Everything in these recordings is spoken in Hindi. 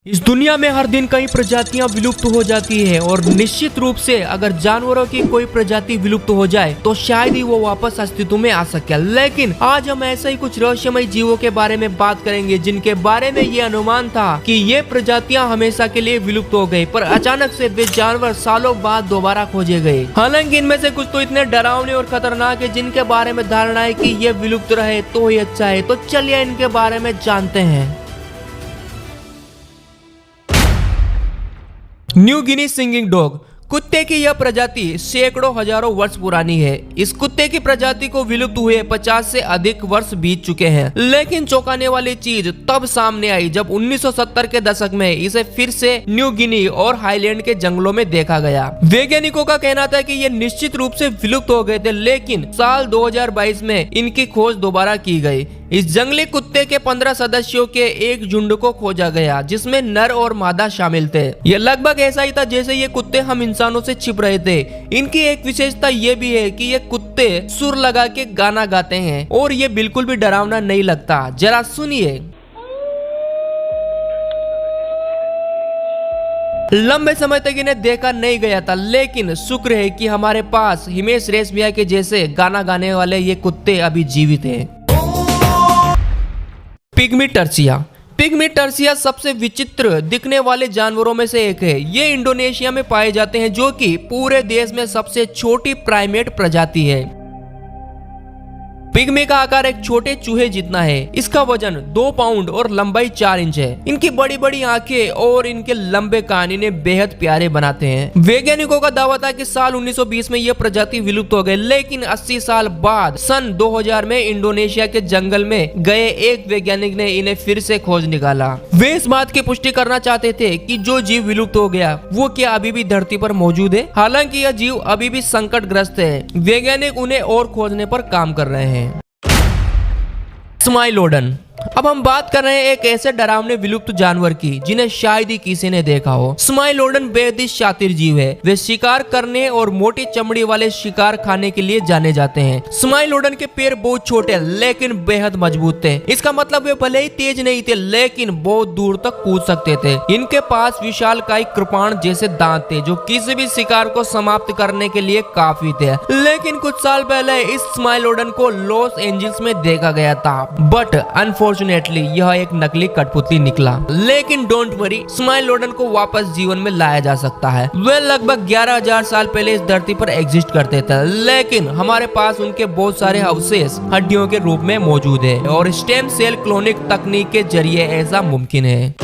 इस दुनिया में हर दिन कई प्रजातियां विलुप्त हो जाती है और निश्चित रूप से अगर जानवरों की कोई प्रजाति विलुप्त हो जाए तो शायद ही वो वापस अस्तित्व में आ सके। लेकिन आज हम ऐसे ही कुछ रहस्यमय जीवों के बारे में बात करेंगे जिनके बारे में ये अनुमान था कि ये प्रजातियां हमेशा के लिए विलुप्त हो गई, पर अचानक से वे जानवर सालों बाद दोबारा खोजे गए। हालांकि इनमें से कुछ तो इतने डरावने और खतरनाक है जिनके बारे में धारणा है कि ये विलुप्त रहे तो ही अच्छा है। तो चलिए इनके बारे में जानते हैं। न्यू गिनी सिंगिंग डॉग कुत्ते की यह प्रजाति सैकड़ों हजारों वर्ष पुरानी है। इस कुत्ते की प्रजाति को विलुप्त हुए 50 से अधिक वर्ष बीत चुके हैं, लेकिन चौंकाने वाली चीज तब सामने आई जब 1970 के दशक में इसे फिर से न्यू गिनी और हाईलैंड के जंगलों में देखा गया। वैज्ञानिकों का कहना था कि ये निश्चित रूप से विलुप्त हो गए थे, लेकिन साल 2022 में इनकी खोज दोबारा की गई। इस जंगली कुत्ते के 15 सदस्यों के एक झुंड को खोजा गया जिसमें नर और मादा शामिल थे। यह लगभग ऐसा ही था जैसे ये कुत्ते हम इंसानों से छिप रहे थे। इनकी एक विशेषता ये भी है कि ये कुत्ते सुर लगा के गाना गाते हैं और ये बिल्कुल भी डरावना नहीं लगता। जरा सुनिए। लंबे समय तक इन्हें देखा नहीं गया था, लेकिन शुक्र है कि हमारे पास हिमेश रेशमिया के जैसे गाना गाने वाले ये कुत्ते अभी जीवित हैं। पिग्मी टर्सिया। पिग्मी टर्सिया सबसे विचित्र दिखने वाले जानवरों में से एक है। ये इंडोनेशिया में पाए जाते हैं, जो कि पूरे देश में सबसे छोटी प्राइमेट प्रजाति है। पिग्मी का आकार एक छोटे चूहे जितना है। इसका वजन 2 पाउंड और लंबाई 4 इंच है। इनकी बड़ी बड़ी आंखें और इनके लंबे कान इन्हें बेहद प्यारे बनाते हैं। वैज्ञानिकों का दावा था कि साल 1920 में यह प्रजाति विलुप्त हो गई, लेकिन 80 साल बाद सन 2000 में इंडोनेशिया के जंगल में गए एक वैज्ञानिक ने इन्हें फिर से खोज निकाला। वे इस बात की पुष्टि करना चाहते थे कि जो जीव विलुप्त हो गया वो क्या अभी भी धरती पर मौजूद है। हालांकि यह जीव अभी भी संकटग्रस्त है। वैज्ञानिक उन्हें और खोजने पर काम कर रहे हैं। स्माइलोडन। अब हम बात कर रहे हैं एक ऐसे डरावने विलुप्त जानवर की जिन्हें शायद ही किसी ने देखा हो। स्माइलोडन बेहद ही शातिर जीव है। वे शिकार करने और मोटी चमड़ी वाले शिकार खाने के लिए जाने जाते हैं। स्माइलोडन के पैर बहुत छोटे लेकिन बेहद मजबूत थे। इसका मतलब वे भले ही तेज नहीं थे, लेकिन बहुत दूर तक कूद सकते थे। इनके पास विशालकाय कृपाण जैसे दांत थे जो किसी भी शिकार को समाप्त करने के लिए काफी थे। लेकिन कुछ साल पहले इस स्माइलोडन को लॉस एंजल्स में देखा गया था, बट अनफॉर्चुनेटली यह एक नकली कठपुतली निकला। लेकिन डोंट वरी, स्माइलोडन को वापस जीवन में लाया जा सकता है। वे लगभग 11,000 साल पहले इस धरती पर एग्जिस्ट करते थे, लेकिन हमारे पास उनके बहुत सारे अवशेष हड्डियों के रूप में मौजूद है और स्टेम सेल क्लोनिक तकनीक के जरिए ऐसा मुमकिन है।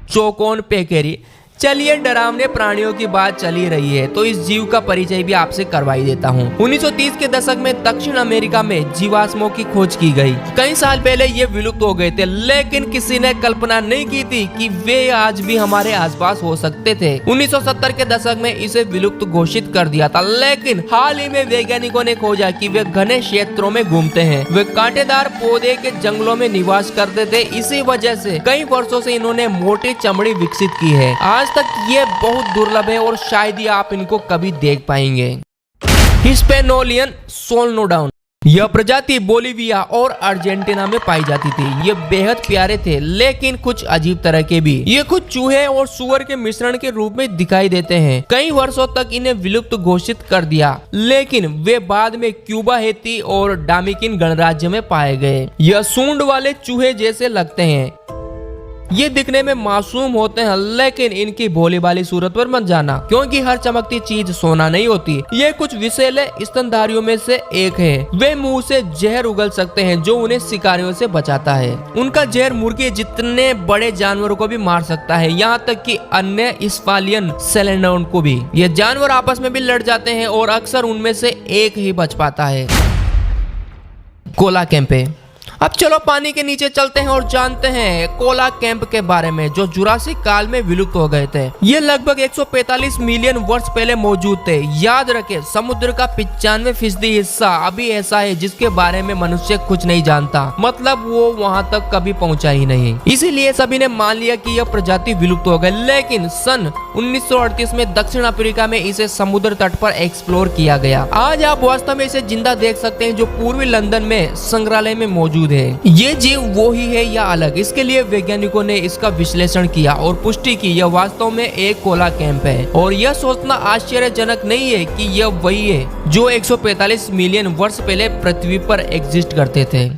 चोकोन पेकेरी। चलिए डरावने प्राणियों की बात चली रही है तो इस जीव का परिचय भी आपसे करवाई देता हूँ। 1930 के दशक में दक्षिण अमेरिका में जीवाश्मों की खोज की गई। कई साल पहले ये विलुप्त हो गए थे, लेकिन किसी ने कल्पना नहीं की थी कि वे आज भी हमारे आसपास हो सकते थे। 1970 के दशक में इसे विलुप्त घोषित कर दिया था, लेकिन हाल ही में वैज्ञानिकों ने खोजा कि वे घने क्षेत्रों में घूमते हैं। वे कांटेदार पौधे के जंगलों में निवास करते थे। इसी वजह से कई वर्षों से इन्होंने मोटी चमड़ी विकसित की है। आज तक ये बहुत दुर्लभ है और शायद ही आप इनको कभी देख पाएंगे। हिस्पैनोलियन सोलनोडाउन। यह प्रजाति बोलिविया और अर्जेंटीना में पाई जाती थी। ये बेहद प्यारे थे, लेकिन कुछ अजीब तरह के भी। ये कुछ चूहे और सुअर के मिश्रण के रूप में दिखाई देते हैं। कई वर्षों तक इन्हें विलुप्त घोषित कर दिया, लेकिन वे बाद में क्यूबा, हैती और डोमिनिकन गणराज्य में पाए गए। यह सूंड वाले चूहे जैसे लगते हैं। ये दिखने में मासूम होते हैं, लेकिन इनकी भोली भाली सूरत पर मत जाना, क्योंकि हर चमकती चीज सोना नहीं होती। ये कुछ विषैले स्तनधारियों में से एक है। वे मुंह से जहर उगल सकते हैं जो उन्हें शिकारियों से बचाता है। उनका जहर मुर्गी जितने बड़े जानवरों को भी मार सकता है, यहाँ तक कि अन्य स्फालियन सेलेनोन को भी। ये जानवर आपस में भी लड़ जाते हैं और अक्सर उनमें से एक ही बच पाता है। कोलाकेम्पे। अब चलो पानी के नीचे चलते हैं और जानते हैं कोलाकेम्प के बारे में, जो जुरासिक काल में विलुप्त हो गए थे। ये लगभग 145 मिलियन वर्ष पहले मौजूद थे। याद रखें, समुद्र का 95% हिस्सा अभी ऐसा है जिसके बारे में मनुष्य कुछ नहीं जानता, मतलब वो वहाँ तक कभी पहुँचा ही नहीं। इसीलिए सभी ने मान लिया कि यह प्रजाति विलुप्त हो गई। लेकिन सन 1938 में दक्षिण अफ्रीका में इसे समुद्र तट पर एक्सप्लोर किया गया। आज आप वास्तव में इसे जिंदा देख सकते हैं, जो पूर्वी लंदन में संग्रहालय में मौजूद मौजूद है। ये जीव वो ही है या अलग, इसके लिए वैज्ञानिकों ने इसका विश्लेषण किया और पुष्टि की यह वास्तव में एक कोलाकैंप है। और यह सोचना आश्चर्यजनक नहीं है कि यह वही है जो 145 मिलियन वर्ष पहले पृथ्वी पर एग्जिस्ट करते थे।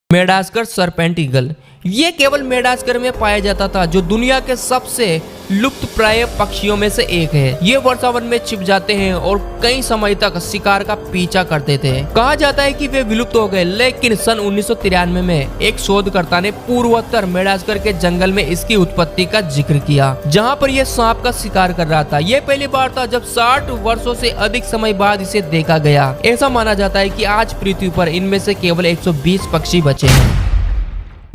मेडागास्कर सरपेंट ईगल, ये केवल मेडागास्कर में पाया जाता था, जो दुनिया के सबसे लुप्त प्राय पक्षियों में से एक है। ये वर्षावन में छिप जाते हैं और कई समय तक शिकार का पीछा करते थे। कहा जाता है कि वे विलुप्त हो गए, लेकिन सन 1993 में एक शोधकर्ता ने पूर्वोत्तर मेडागास्कर के जंगल में इसकी उत्पत्ति का जिक्र किया, जहां पर यह सांप का शिकार कर रहा था। यह पहली बार था जब 60 वर्षों से अधिक समय बाद इसे देखा गया। ऐसा माना जाता है कि आज पृथ्वी पर इनमें से केवल 120 पक्षी बचे हैं।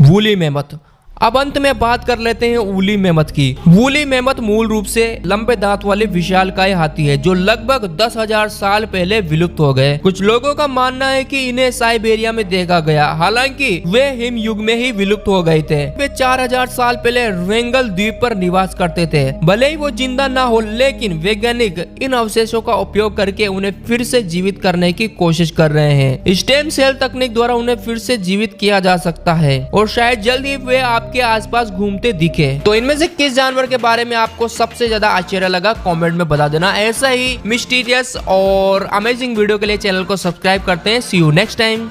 वूली मैमथ, अब अंत में बात कर लेते हैं वूली मैमथ की। वूली मैमथ मूल रूप से लंबे दांत वाले विशालकाय हाथी है, जो लगभग 10,000 साल पहले विलुप्त हो गए। कुछ लोगों का मानना है कि इन्हें साइबेरिया में देखा गया, हालांकि वे हिम युग में ही विलुप्त हो गए थे। वे 4000 साल पहले रेंगल द्वीप पर निवास करते थे। भले ही वो जिंदा ना हो, लेकिन वैज्ञानिक इन अवशेषों का उपयोग करके उन्हें फिर से जीवित करने की कोशिश कर रहे हैं। स्टेम सेल तकनीक द्वारा उन्हें फिर से जीवित किया जा सकता है और शायद जल्द ही वे के आसपास घूमते दिखे। तो इनमें से किस जानवर के बारे में आपको सबसे ज्यादा आश्चर्य लगा, कमेंट में बता देना। ऐसा ही मिस्टीरियस और अमेजिंग वीडियो के लिए चैनल को सब्सक्राइब करते हैं। सी यू नेक्स्ट टाइम।